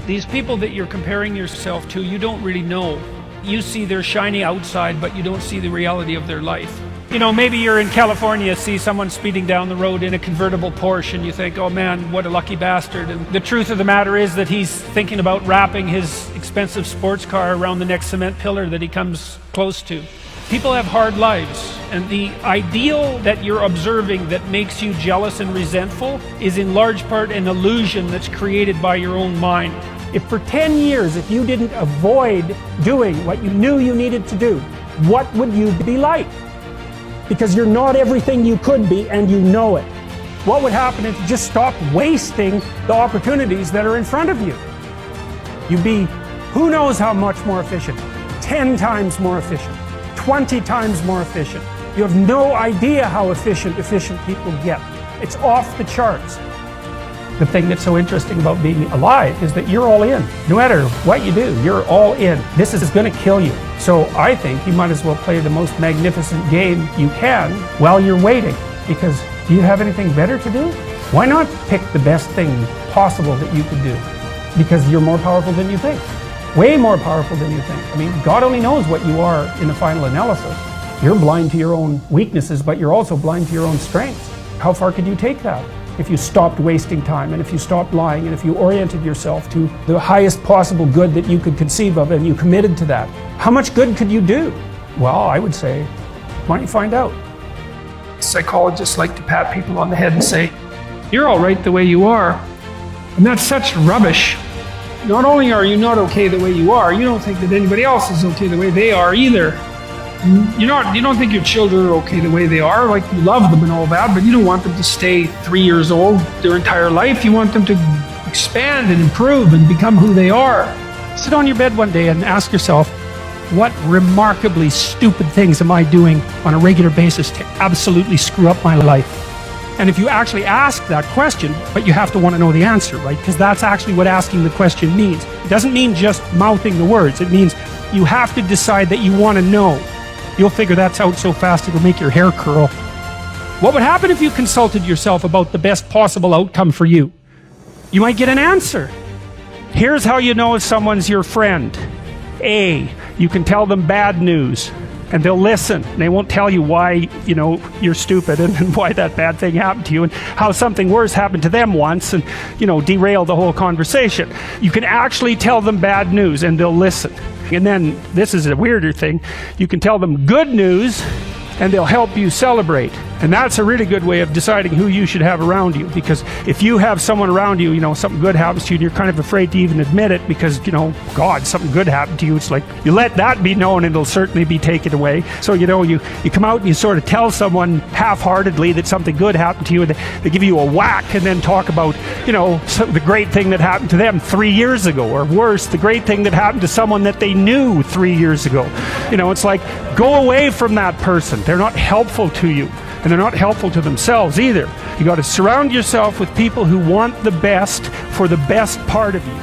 These people that you're comparing yourself to, you don't really know. You see their shiny outside, but you don't see the reality of their life. You know, maybe you're in California, see someone speeding down the road in a convertible Porsche, and you think, oh man, what a lucky bastard. And the truth of the matter is that he's thinking about wrapping his expensive sports car around the next cement pillar that he comes close to. People have hard lives, and the ideal that you're observing that makes you jealous and resentful is in large part an illusion that's created by your own mind. If for 10 years, if you didn't avoid doing what you knew you needed to do, what would you be like? Because you're not everything you could be, and you know it. What would happen if you just stopped wasting the opportunities that are in front of you? You'd be, who knows how much more efficient? 10 times more efficient, 20 times more efficient. You have no idea how efficient people get. It's off the charts. The thing that's so interesting about being alive is that you're all in. No matter what you do, you're all in. This is going to kill you. So I think you might as well play the most magnificent game you can while you're waiting. Because do you have anything better to do? Why not pick the best thing possible that you could do? Because you're more powerful than you think. Way more powerful than you think. I mean, God only knows what you are in the final analysis. You're blind to your own weaknesses, but you're also blind to your own strengths. How far could you take that? If you stopped wasting time, and if you stopped lying, and if you oriented yourself to the highest possible good that you could conceive of, and you committed to that, how much good could you do? Well, I would say, why don't you find out? Psychologists like to pat people on the head and say, you're all right the way you are. And that's such rubbish. Not only are you not okay the way you are, you don't think that anybody else is okay the way they are either. You don't think your children are okay the way they are, like you love them and all that, but you don't want them to stay 3 years old their entire life. You want them to expand and improve and become who they are. Sit on your bed one day and ask yourself, what remarkably stupid things am I doing on a regular basis to absolutely screw up my life? And if you actually ask that question, but you have to want to know the answer, right? Because that's actually what asking the question means. It doesn't mean just mouthing the words. It means you have to decide that you want to know. You'll figure that out so fast it'll make your hair curl. What would happen if you consulted yourself about the best possible outcome for you? You might get an answer. Here's how you know if someone's your friend. A, you can tell them bad news, and they'll listen. And they won't tell you why, you're stupid and why that bad thing happened to you and how something worse happened to them once and, derail the whole conversation. You can actually tell them bad news and they'll listen. And then, this is a weirder thing, you can tell them good news and they'll help you celebrate. And that's a really good way of deciding who you should have around you, because if you have someone around you, something good happens to you and you're kind of afraid to even admit it because, God, something good happened to you. It's like, you let that be known and it'll certainly be taken away. So, you come out and you sort of tell someone half-heartedly that something good happened to you, and they give you a whack and then talk about, the great thing that happened to them 3 years ago, or worse, the great thing that happened to someone that they knew 3 years ago. It's like, go away from that person. They're not helpful to you. And they're not helpful to themselves either. You got to surround yourself with people who want the best for the best part of you.